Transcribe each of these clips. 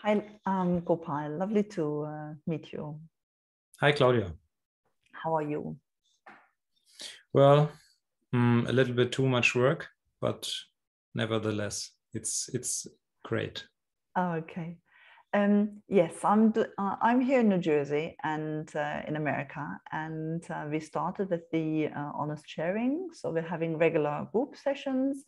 Hi, Gopal. Lovely to meet you. Hi, Claudia. How are you? Well, a little bit too much work, but nevertheless, it's great. Okay. Yes, I'm here in New Jersey and in America, and we started with the honest sharing. So we're having regular group sessions.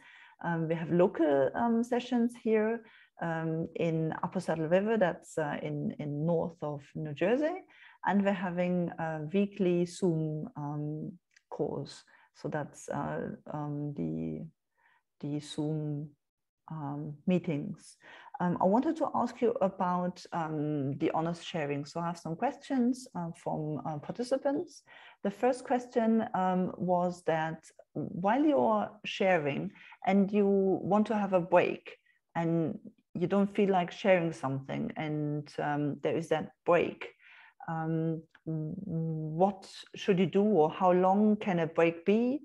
We have local sessions here in Upper Saddle River, that's in north of New Jersey, and we're having a weekly Zoom calls. So that's the Zoom meetings. I wanted to ask you about the honest sharing. So I have some questions from participants. The first question was that while you're sharing and you want to have a break and you don't feel like sharing something and there is that break, what should you do, or how long can a break be?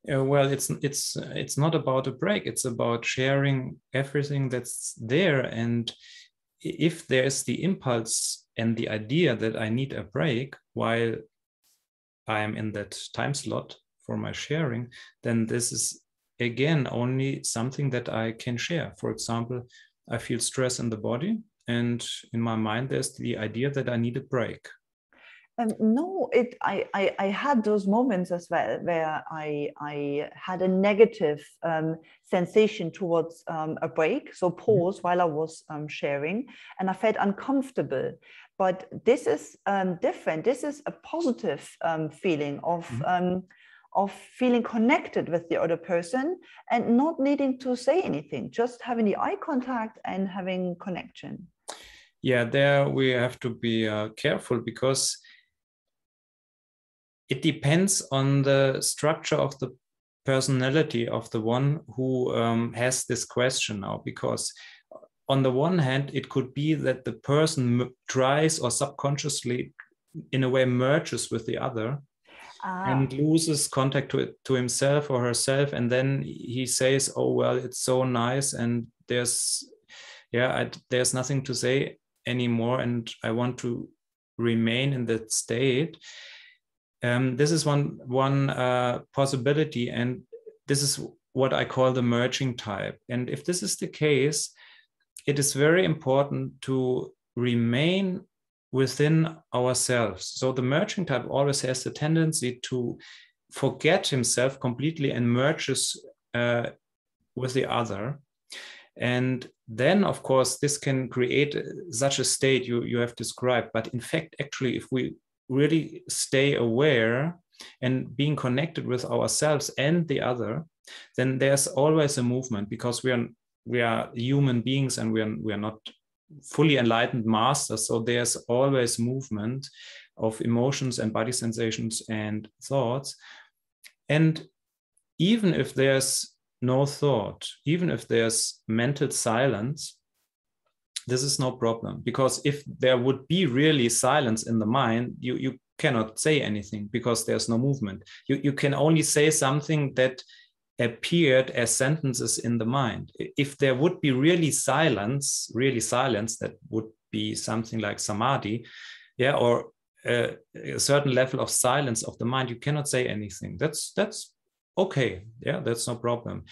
Well, it's not about a break. It's about sharing everything that's there. And if there's the impulse and the idea that I need a break while I am in that time slot for my sharing, then this is again only something that I can share. For example, I feel stress in the body, and in my mind there's the idea that I need a break. No, I had those moments as well where I had a negative sensation towards a break, so pause while I was sharing, and I felt uncomfortable. But this is different. This is a positive feeling of feeling connected with the other person and not needing to say anything, just having the eye contact and having connection. Yeah, there we have to be careful, because it depends on the structure of the personality of the one who has this question now. Because on the one hand, it could be that the person tries or subconsciously in a way merges with the other and loses contact to himself or herself, and then he says, oh well, it's so nice and there's nothing to say anymore and I want to remain in that state. This is one possibility, and this is what I call the merging type. And if this is the case, it is very important to remain within ourselves. So the merging type always has the tendency to forget himself completely and merges with the other. And then, of course, this can create such a state you have described. But in fact, actually, if we really stay aware and being connected with ourselves and the other, then there's always a movement, because we are human beings and we are not fully enlightened masters. So there's always movement of emotions and body sensations and thoughts. And even if there's no thought, even if there's mental silence, this is no problem, because if there would be really silence in the mind, you cannot say anything because there's no movement. You can only say something that appeared as sentences in the mind. If there would be really silence, that would be something like samadhi, or a certain level of silence of the mind, you cannot say anything. That's okay, that's no problem.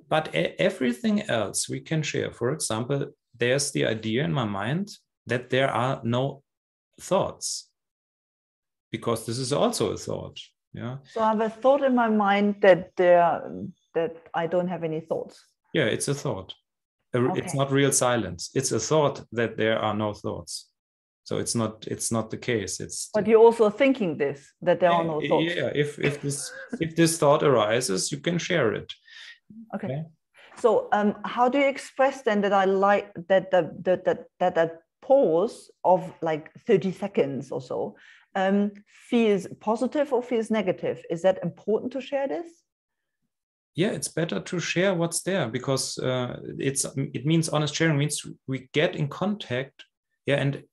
But everything else we can share. For example, there's the idea in my mind that there are no thoughts, because this is also a thought. Yeah. So I have a thought in my mind that I don't have any thoughts. Yeah, it's a thought. Okay. It's not real silence. It's a thought that there are no thoughts. So it's not the case. But you're also thinking that there are no thoughts. Yeah. If this thought arises, you can share it. Okay. So how do you express then that I like that pause of like 30 seconds or so feels positive or feels negative? Is that important to share this? Yeah, it's better to share what's there, because it means honest sharing means we get in contact. And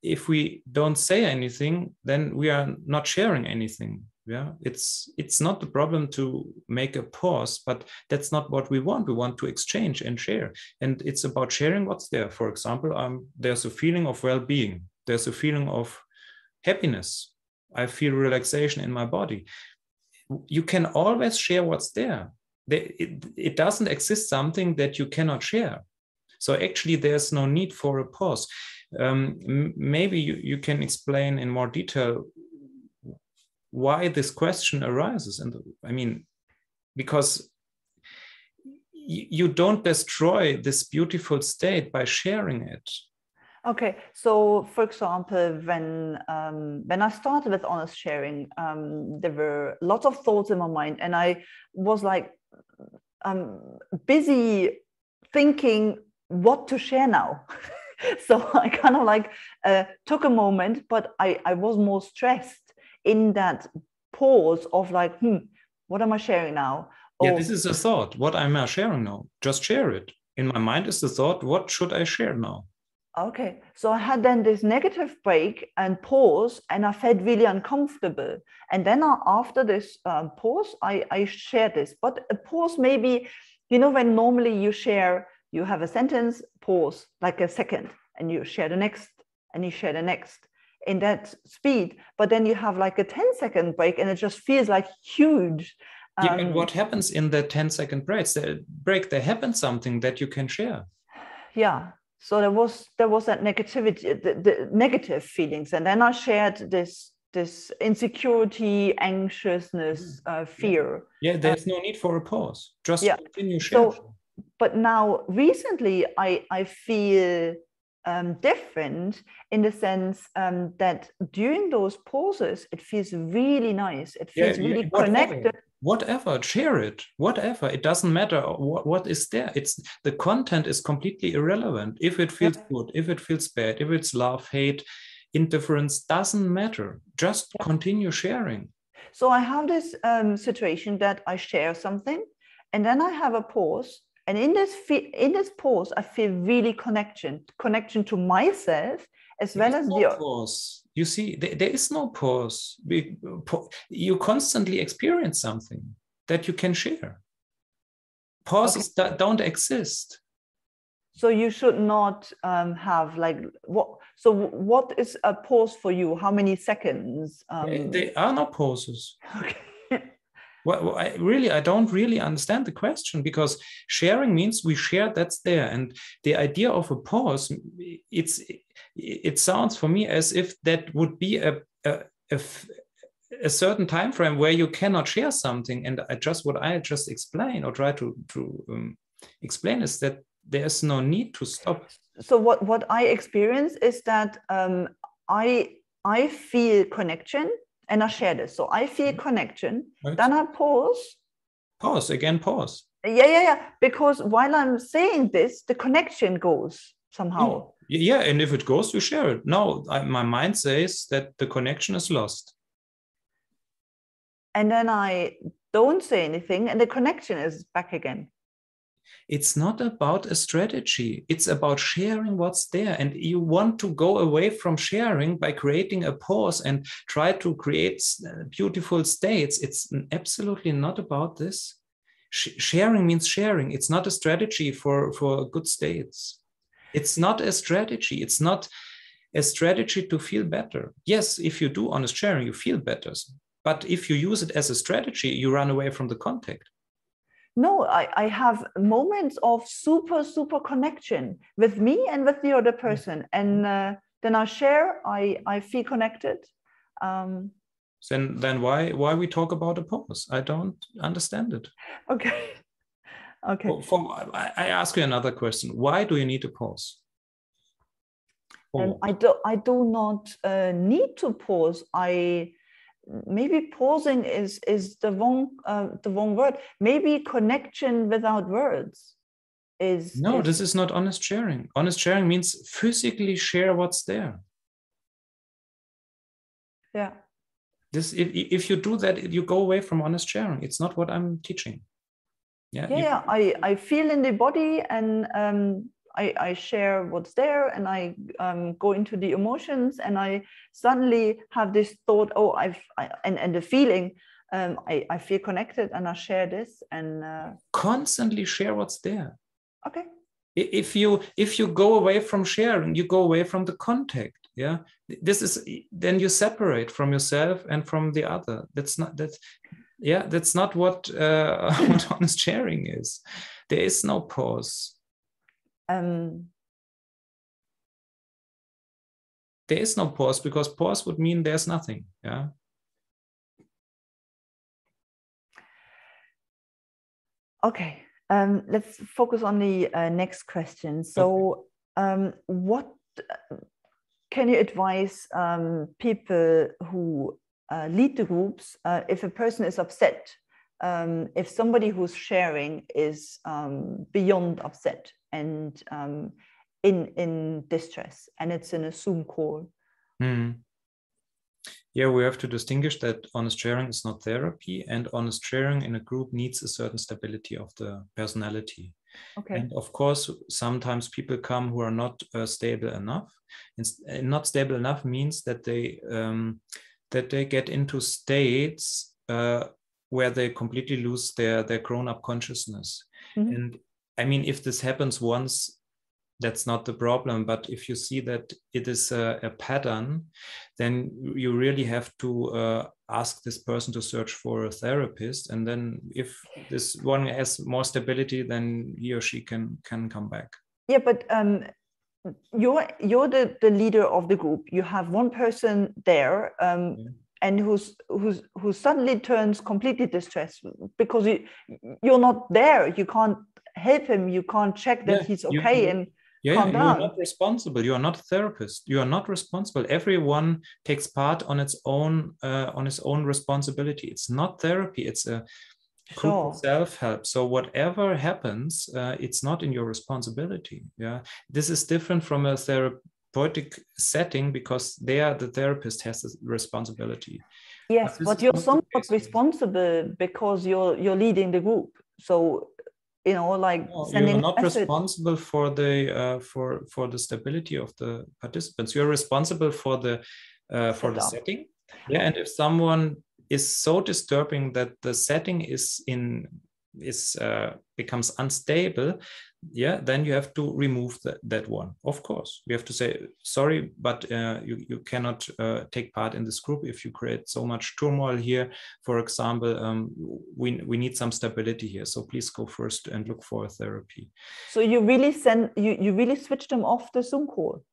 if we don't say anything, then we are not sharing anything. Yeah, it's not the problem to make a pause, but that's not what we want. We want to exchange and share, and it's about sharing what's there. For example, there's a feeling of well-being. There's a feeling of happiness. I feel relaxation in my body. You can always share what's there. It doesn't exist something that you cannot share. So actually, there's no need for a pause. Maybe you can explain in more detail why this question arises. And I mean, because you don't destroy this beautiful state by sharing it. Okay, so for example, when I started with honest sharing, there were lots of thoughts in my mind, and I was like busy thinking what to share now. So I kind of like took a moment, but I was more stressed in that pause of like, what am I sharing now? Yeah, this is a thought. What am I sharing now? Just share it. In my mind is the thought, what should I share now? Okay, so I had then this negative break and pause, and I felt really uncomfortable. And then after this pause, I shared this. But a pause, maybe, when normally you share, you have a sentence, pause, like a second, and you share the next, and you share the next in that speed. But then you have like a 10-second break, and it just feels like huge. Yeah, and what happens in the 10-second break? There happens something that you can share. Yeah. So there was that negativity, the negative feelings, and then I shared this insecurity, anxiousness, fear. Yeah, there's no need for a pause. Just continue sharing. So, but now recently, I feel different in the sense that during those pauses, it feels really nice. It feels really connected. Whatever, share it. Whatever, it doesn't matter what is there. The content is completely irrelevant. If it feels good, if it feels bad, if it's love, hate, indifference, doesn't matter. Just continue sharing. So I have this situation that I share something, and then I have a pause. And in this pause, I feel really connection to myself as well as the pause. You see, there is no pause. You constantly experience something that you can share. Pauses don't exist. So you should not have like what? So what is a pause for you? How many seconds? There are no pauses. Okay. Well, I don't really understand the question, because sharing means we share that's there, and the idea of a pause, it sounds for me as if that would be a certain time frame where you cannot share something. And what I just explain or try to explain is that there's no need to stop. So what I experience is that I feel connection. And I share this. So I feel connection. Right. Then I pause. Pause again, pause. Yeah. Because while I'm saying this, the connection goes somehow. Yeah, and if it goes, you share it. No, my mind says that the connection is lost. And then I don't say anything, and the connection is back again. It's not about a strategy. It's about sharing what's there. And you want to go away from sharing by creating a pause and try to create beautiful states. It's absolutely not about this. Sharing means sharing. It's not a strategy for good states. It's not a strategy. It's not a strategy to feel better. Yes, if you do honest sharing, you feel better. But if you use it as a strategy, you run away from the contact. No, I have moments of super connection with me and with the other person. And then I share, I feel connected. Then why we talk about a pause? I don't understand it. Okay. I ask you another question. Why do you need a pause? I do not need to pause. Maybe pausing is the wrong word. Maybe connection without words is. No, this is not honest sharing. Honest sharing means physically share what's there. Yeah. If you do that, you go away from honest sharing. It's not what I'm teaching. Yeah. I feel in the body, and I share what's there, and I go into the emotions, and I suddenly have this thought, oh, and the feeling, I feel connected, and I share this, and constantly share what's there. Okay. If you go away from sharing, you go away from the contact. Yeah, then you separate from yourself and from the other. That's not what what honest sharing is. There is no pause. There is no pause, because pause would mean there's nothing. Yeah. Okay. Let's focus on the next question. So, what can you advise people who lead the groups if a person is upset, if somebody who's sharing is beyond upset and in distress, and it's in a Zoom call? Yeah, we have to distinguish that honest sharing is not therapy, and honest sharing in a group needs a certain stability of the personality. Okay. And of course, sometimes people come who are not stable enough. And not stable enough means that they get into states where they completely lose their grown-up consciousness. Mm-hmm. And I mean, if this happens once, that's not the problem. But if you see that it is a pattern, then you really have to ask this person to search for a therapist. And then if this one has more stability, then he or she can come back. Yeah, but you're the leader of the group. You have one person there, and who suddenly turns completely distressed because you're not there. You can't help him. You can't check that he's okay. You are not responsible. You are not a therapist. You are not responsible. Everyone takes part on his own responsibility. It's not therapy. It's a group of self-help. So whatever happens, it's not in your responsibility. Yeah, this is different from a therapeutic setting, because there the therapist has the responsibility. Yes, but you're somewhat responsible because you're leading the group. So, you know, like you're not responsible for the for the stability of the participants. You're responsible for the setting. Yeah, and if someone is so disturbing that the setting becomes unstable, yeah, then you have to remove that one. Of course, we have to say sorry, but you cannot take part in this group if you create so much turmoil here. For example, we need some stability here, so please go first and look for a therapy. So you really you really switch them off the Zoom call?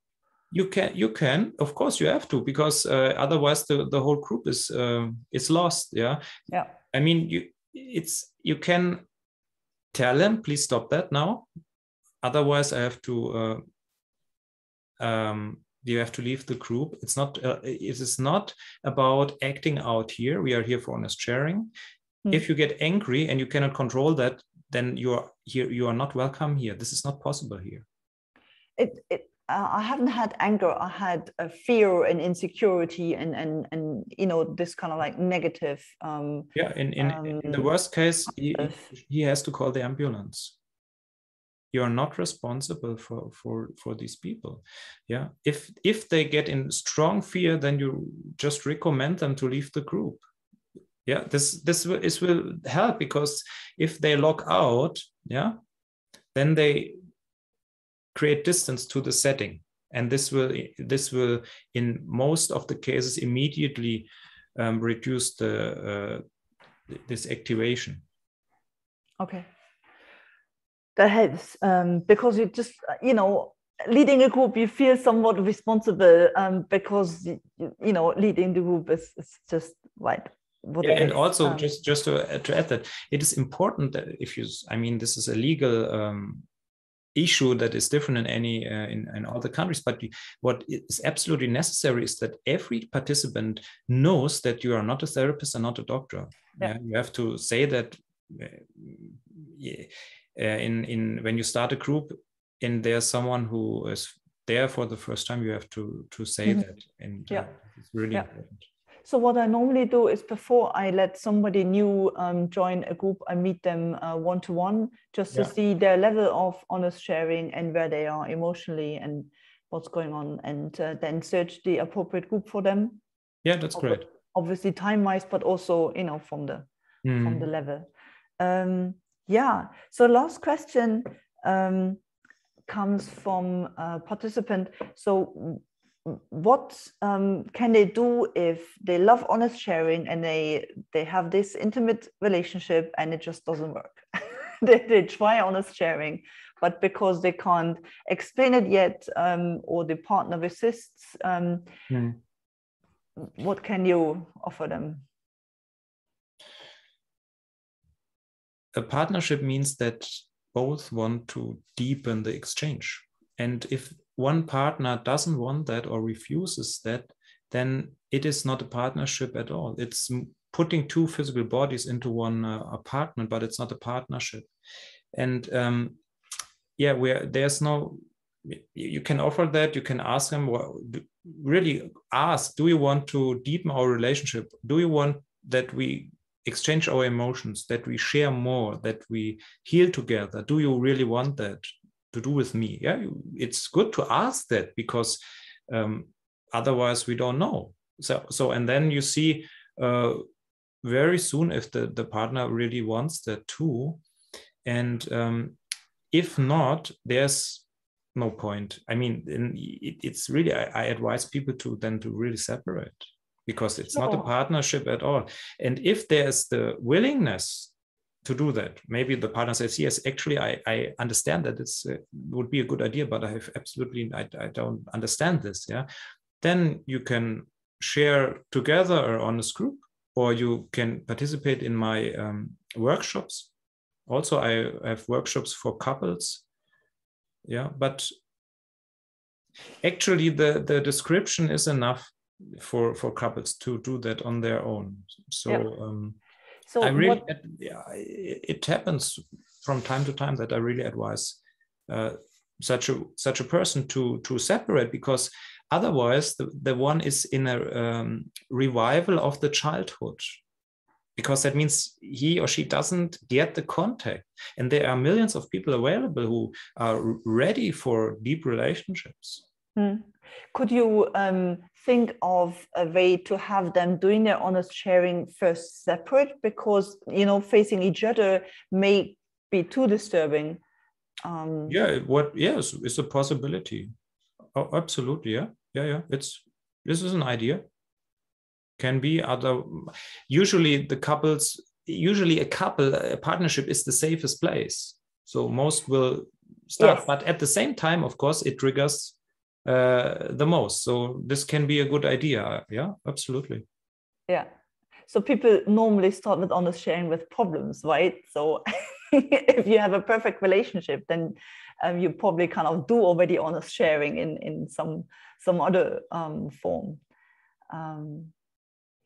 You can, of course, you have to, because otherwise the whole group is lost. Yeah. I mean, you can tell them, please stop that now. Otherwise, I have to. You have to leave the group. It's not. It is not about acting out here. We are here for honest sharing. If you get angry and you cannot control that, then you are here. You are not welcome here. This is not possible here. I haven't had anger. I had fear and insecurity and you know, this kind of like negative. In the worst case, he has to call the ambulance. You are not responsible for these people. Yeah, if they get in strong fear, then you just recommend them to leave the group. Yeah, this will help, because if they log out, yeah, then they create distance to the setting, and this will in most of the cases immediately reduce this activation. Okay, that helps, because you just, you know, leading a group, you feel somewhat responsible, because you know, leading the group is just like what it is. And also just to add that, it is important that if you, I mean, this is a legal issue that is different in any in all the countries, but what is absolutely necessary is that every participant knows that you are not a therapist and not a doctor. Yeah, you have to say that in when you start a group and there's someone who is there for the first time, you have to say that, and it's really important. So what I normally do is before I let somebody new join a group, I meet them one-to-one just to see their level of honest sharing and where they are emotionally and what's going on, and then search the appropriate group for them. Yeah, that's great. Obviously time-wise, but also, you know, from the level. Yeah. So last question comes from a participant. So what can they do if they love honest sharing and they have this intimate relationship and it just doesn't work? they try honest sharing, but because they can't explain it yet, or the partner resists, what can you offer them? A partnership means that both want to deepen the exchange. And if one partner doesn't want that or refuses that, then it is not a partnership at all. It's putting two physical bodies into one apartment, but it's not a partnership. And there's no, you can offer that, you can ask them, really ask, do you want to deepen our relationship? Do you want that we exchange our emotions, that we share more, that we heal together? Do you really want that to do with me? Yeah, it's good to ask that, because otherwise we don't know. So and then you see very soon if the partner really wants that too. And if not, there's no point. I mean, it's really, I advise people to really separate, because it's not a partnership at all. And if there's the willingness to do that, maybe the partner says, yes, actually, I understand that it would be a good idea, but I don't understand this. Yeah. Then you can share together on this group, or you can participate in my workshops. Also, I have workshops for couples. Yeah, but actually the description is enough for couples to do that on their own. So, so I really, it happens from time to time that I really advise such a person to separate, because otherwise the one is in a revival of the childhood, because that means he or she doesn't get the contact. And there are millions of people available who are ready for deep relationships. Could you think of a way to have them doing their honest sharing first separate? Because, you know, facing each other may be too disturbing. Yes, it's a possibility. Oh, absolutely. Yeah. This is an idea. Can be other. Usually a partnership is the safest place. So most will start, but at the same time, of course, it triggers the most. So this can be a good idea. Yeah, absolutely. Yeah. So people normally start with honest sharing with problems, right? So if you have a perfect relationship, then you probably kind of do already honest sharing in some other form.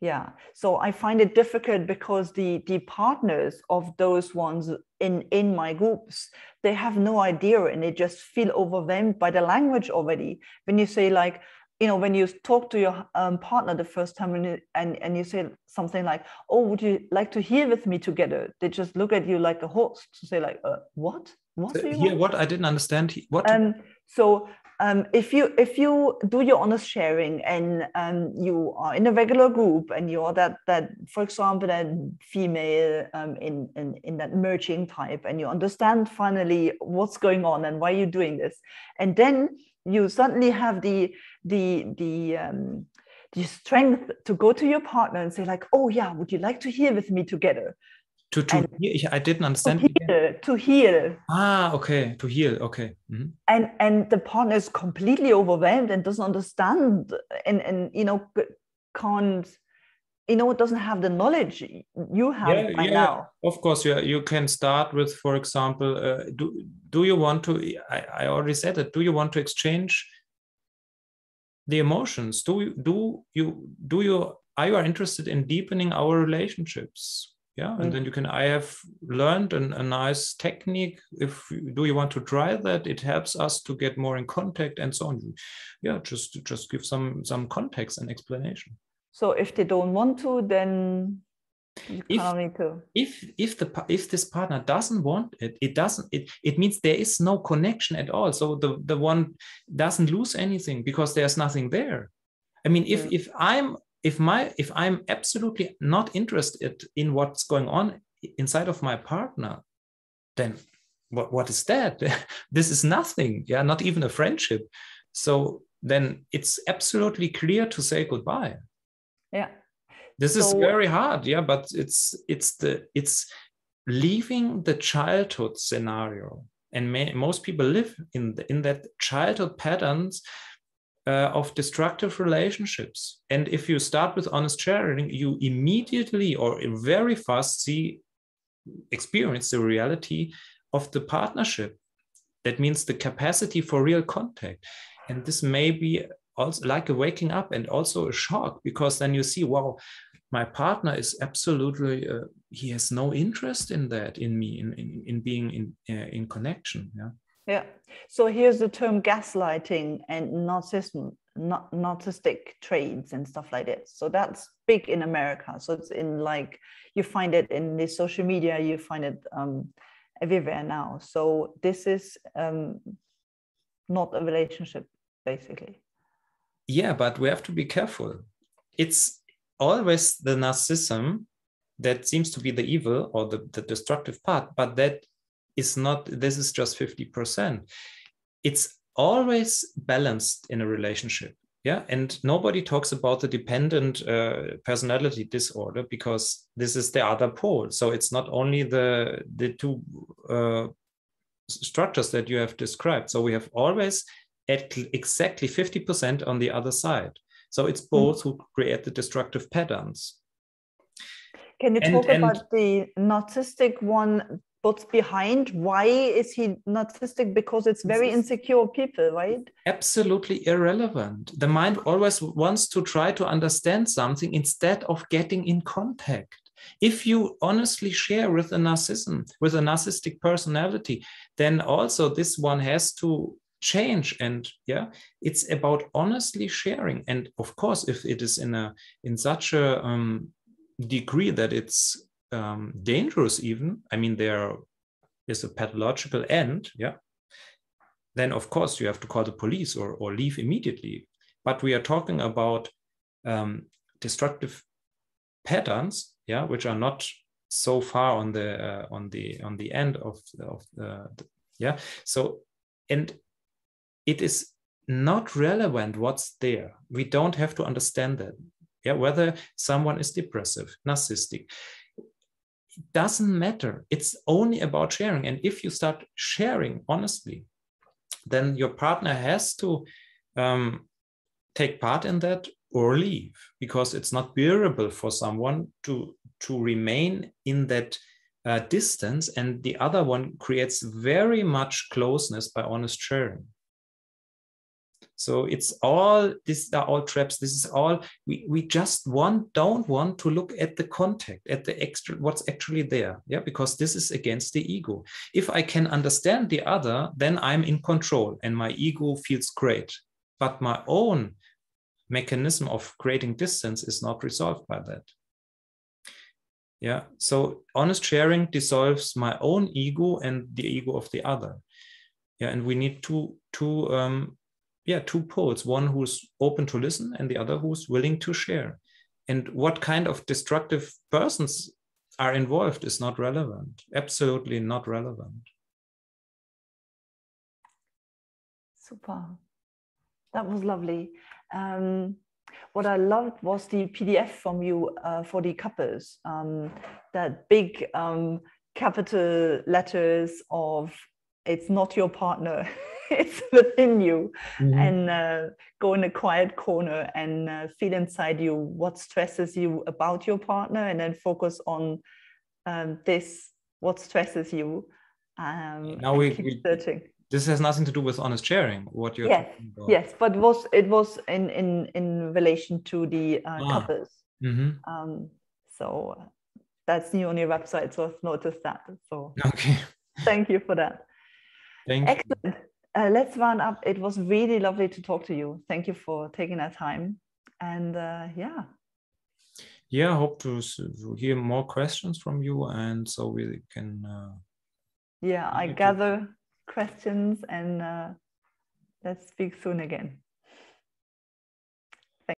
Yeah, so I find it difficult because the partners of those ones in my groups, they have no idea and they just feel overwhelmed by the language already. When you say, like, you know, when you talk to your partner the first time and you say something like, oh, would you like to heal with me together? They just look at you like a host to say, like, what? What do you want? What? I didn't understand. What? So if you do your honest sharing and you are in a regular group and you are that for example that female in that merging type, and you understand finally what's going on and why you're doing this, and then you suddenly have the strength to go to your partner and say, like, oh yeah, would you like to heal with me together? I didn't understand. To heal. Okay. To heal. Okay. Mm-hmm. And the partner is completely overwhelmed and doesn't understand, and you know, can't, you know, doesn't have the knowledge you have by now. Of course, you can start with, for example, do you want to? I already said it. Do you want to exchange the emotions? Are you interested in deepening our relationships? Yeah, and then I have learned a nice technique. Do you want to try that? It helps us to get more in contact and so on. Yeah, just give some context and explanation. So if they don't want to, then you kind of need to. If this partner doesn't want it, it means there is no connection at all. So the one doesn't lose anything because there's nothing there. I mean, if I'm absolutely not interested in what's going on inside of my partner, then what is that? This is nothing. Yeah, not even a friendship. So then it's absolutely clear to say goodbye. Yeah. This is very hard. Yeah, but it's leaving the childhood scenario, and most people live in that childhood patterns of destructive relationships. And if you start with honest sharing, you immediately or very fast experience the reality of the partnership. That means the capacity for real contact. And this may be also like a waking up and also a shock, because then you see, wow, my partner is absolutely, he has no interest in that, in me, in being in connection. Yeah. Yeah. So here's the term gaslighting and narcissistic traits and stuff like that. So that's big in America. So it's in, like, you find it in the social media, you find it everywhere now. So this is not a relationship, basically. Yeah, but we have to be careful. It's always the narcissism that seems to be the evil or the destructive part, but that is not, this is just 50%. It's always balanced in a relationship. Yeah. And nobody talks about the dependent personality disorder, because this is the other pole. So it's not only the two structures that you have described. So we have always at exactly 50% on the other side. So it's both who create the destructive patterns. Can you talk about the narcissistic one? What's behind? Why is he narcissistic? Because it's very insecure people, right? Absolutely irrelevant. The mind always wants to try to understand something instead of getting in contact. If you honestly share with a narcissism, with a narcissistic personality, then also this one has to change. And yeah, it's about honestly sharing. And of course, if it is in such a degree that it's dangerous, even, I mean, there is a pathological end, yeah, then of course you have to call the police or leave immediately. But we are talking about destructive patterns, yeah, which are not so far on the end of the yeah. So, and it is not relevant what's there. We don't have to understand that. Yeah, whether someone is depressive, narcissistic, it doesn't matter. It's only about sharing. And if you start sharing honestly, then your partner has to take part in that or leave, because it's not bearable for someone to remain in that distance, and the other one creates very much closeness by honest sharing. So it's all, these are all traps. This is all, we just don't want to look at the contact, at the extra, what's actually there. Yeah, because this is against the ego. If I can understand the other, then I'm in control and my ego feels great. But my own mechanism of creating distance is not resolved by that. Yeah, so honest sharing dissolves my own ego and the ego of the other. Yeah, and we need two poles, one who's open to listen and the other who's willing to share. And what kind of destructive persons are involved is not relevant, absolutely not relevant. Super. That was lovely. What I loved was the PDF from you for the couples, that big capital letters of it's not your partner, it's within you. And go in a quiet corner and feel inside you what stresses you about your partner, and then focus on what stresses you. Now we keep searching. This has nothing to do with honest sharing, what you're talking about. Yes, but it was in relation to the couples. So that's new on your website, so I've noticed that. So okay, thank you for that. Excellent. Let's round up. It was really lovely to talk to you. Thank you for taking that time. And yeah. yeah, hope to hear more questions from you, and so we can. Yeah, I gather questions, and let's speak soon again.